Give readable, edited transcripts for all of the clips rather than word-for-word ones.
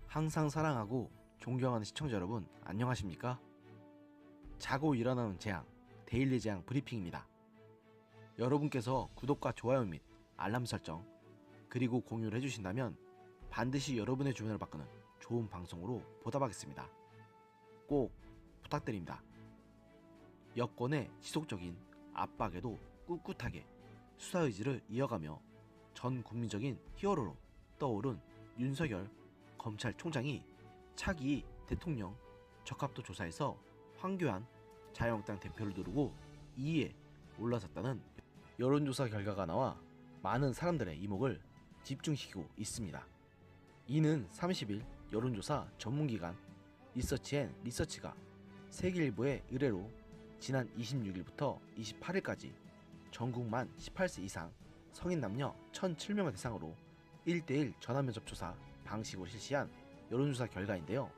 항상 사랑하고 존경하는 시청자 여러분, 안녕하십니까? 자고 일어나는 재앙, 데일리 재앙 브리핑입니다. 여러분께서 구독과 좋아요 및 알람 설정, 그리고 공유를 해주신다면 반드시 여러분의 주문을 바꾸는 좋은 방송으로 보답하겠습니다. 꼭 부탁드립니다. 여권의 지속적인 압박에도 꿋꿋하게 수사의지를 이어가며 전 국민적인 히어로로 떠오른 윤석열 검찰총장이 차기 대통령 적합도 조사에서 황교안 자유한국당 대표를 누르고 2위에 올라섰다는 여론조사 결과가 나와 많은 사람들의 이목을 집중시키고 있습니다. 이는 30일 여론조사 전문기관 리서치앤리서치가 세계일보의 의뢰로 지난 26일부터 28일까지 전국 만 18세 이상 성인 남녀 1,007명을 대상으로 1:1 전화면접 조사 방식으로 실시한 여론조사 결과인데요.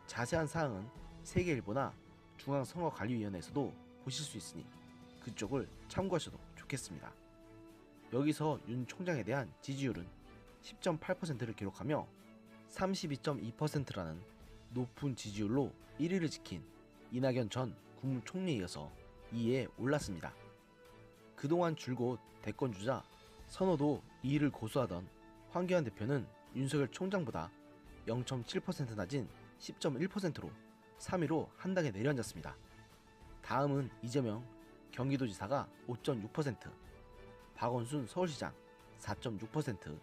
자세한 사항은 세계일보나 중앙선거관리위원회에서도 보실 수 있으니 그쪽을 참고하셔도 좋겠습니다. 여기서 윤 총장에 대한 지지율은 10.8%를 기록하며 32.2%라는 높은 지지율로 1위를 지킨 이낙연 전 국무총리에 이어서 2위에 올랐습니다. 그동안 줄곧 대권주자 선호도 2위를 고수하던 황교안 대표는 윤석열 총장보다 0.7% 낮은 10.1%로 3위로 한 단계 내려앉았습니다. 다음은 이재명 경기도지사가 5.6%, 박원순 서울시장 4.6%,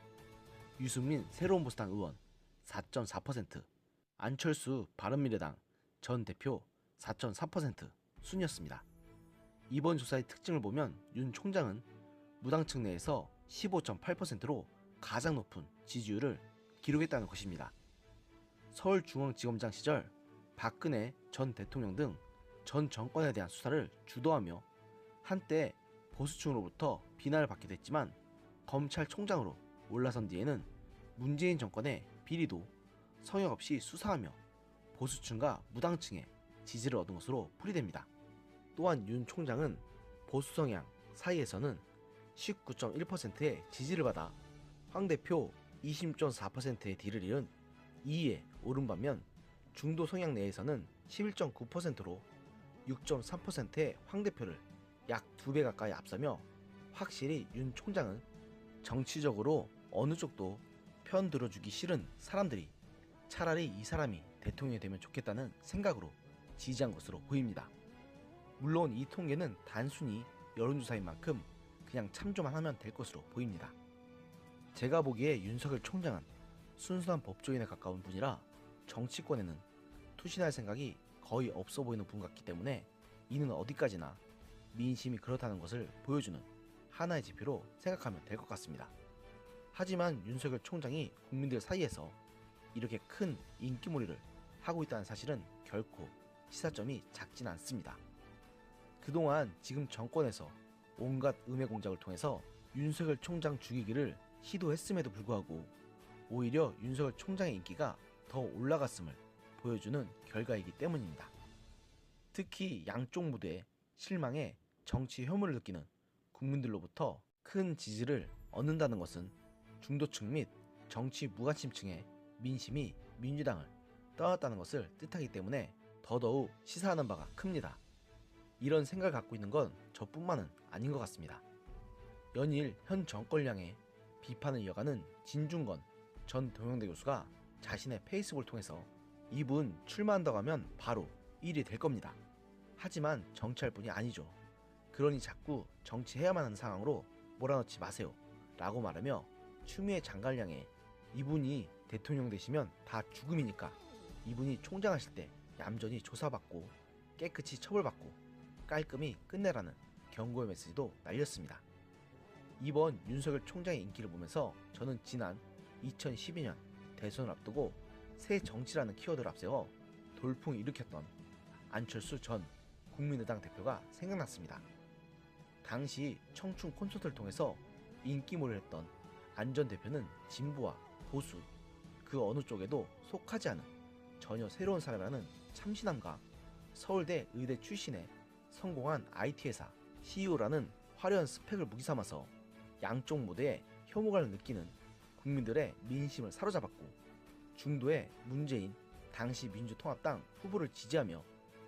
유승민 새로운보수당 의원 4.4%, 안철수 바른미래당 전 대표 4.4% 순이었습니다. 이번 조사의 특징을 보면 윤 총장은 무당층 내에서 15.8%로 가장 높은 지지율을 기록했다는 것입니다. 서울중앙지검장 시절 박근혜 전 대통령 등 전 정권에 대한 수사를 주도하며 한때 보수층으로부터 비난을 받기도 했지만 검찰총장으로 올라선 뒤에는 문재인 정권의 비리도 성역 없이 수사하며 보수층과 무당층의 지지를 얻은 것으로 풀이됩니다. 또한 윤 총장은 보수 성향 사이에서는 19.1%의 지지를 받아 황 대표 20.4%의 딜을 잃은 2위에 오른 반면 중도 성향 내에서는 11.9%로 6.3%의 황 대표를 약 2배 가까이 앞서며 확실히 윤 총장은 정치적으로 어느 쪽도 편 들어주기 싫은 사람들이 차라리 이 사람이 대통령이 되면 좋겠다는 생각으로 지지한 것으로 보입니다. 물론 이 통계는 단순히 여론조사인 만큼 그냥 참조만 하면 될 것으로 보입니다. 제가 보기에 윤석열 총장은 순수한 법조인에 가까운 분이라 정치권에는 투신할 생각이 거의 없어 보이는 분 같기 때문에 이는 어디까지나 민심이 그렇다는 것을 보여주는 하나의 지표로 생각하면 될 것 같습니다. 하지만 윤석열 총장이 국민들 사이에서 이렇게 큰 인기몰이를 하고 있다는 사실은 결코 시사점이 작진 않습니다. 그동안 지금 정권에서 온갖 음해 공작을 통해서 윤석열 총장 죽이기를 시도했음에도 불구하고 오히려 윤석열 총장의 인기가 더 올라갔음을 보여주는 결과이기 때문입니다. 특히 양쪽 무대에 실망에 정치 혐오를 느끼는 국민들로부터 큰 지지를 얻는다는 것은 중도층 및 정치 무관심층의 민심이 민주당을 떠났다는 것을 뜻하기 때문에 더더욱 시사하는 바가 큽니다. 이런 생각을 갖고 있는 건 저뿐만은 아닌 것 같습니다. 연일 현 정권을 향해 비판을 이어가는 진중권 전 동영대 교수가 자신의 페이스북을 통해서 이분 출마한다고 하면 바로 1위 될 겁니다. 하지만 정치할 분이 아니죠. 그러니 자꾸 정치해야만 하는 상황으로 몰아넣지 마세요 라고 말하며 추미애 장관을 향해 이분이 대통령 되시면 다 죽음이니까 이분이 총장 하실 때 얌전히 조사받고 깨끗이 처벌받고 깔끔히 끝내라는 경고의 메시지도 날렸습니다. 이번 윤석열 총장의 인기를 보면서 저는 지난 2012년 대선을 앞두고 새 정치라는 키워드를 앞세워 돌풍을 일으켰던 안철수 전 국민의당 대표가 생각났습니다. 당시 청춘 콘서트를 통해서 인기몰이를 했던 안 전 대표는 진보와 보수 그 어느 쪽에도 속하지 않은 전혀 새로운 사람이라는 참신함과 서울대 의대 출신의 성공한 IT회사 CEO라는 화려한 스펙을 무기삼아서 양쪽 무대에 혐오감을 느끼는 국민들의 민심을 사로잡았고 중도의 문재인 당시 민주통합당 후보를 지지하며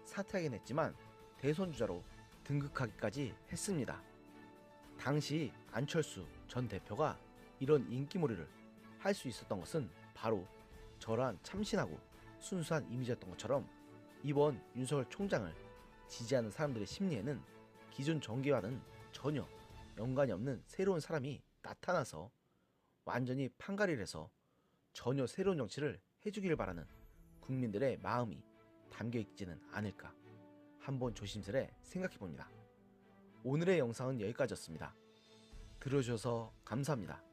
사퇴하긴 했지만 대선 주자로 등극하기까지 했습니다. 당시 안철수 전 대표가 이런 인기몰이를 할 수 있었던 것은 바로 저러한 참신하고 순수한 이미지였던 것처럼 이번 윤석열 총장을 지지하는 사람들의 심리에는 기존 정계와는 전혀 연관이 없는 새로운 사람이 나타나서 완전히 판가리를 해서 전혀 새로운 정치를 해주길 바라는 국민들의 마음이 담겨있지는 않을까 한번 조심스레 생각해봅니다. 오늘의 영상은 여기까지였습니다. 들어주셔서 감사합니다.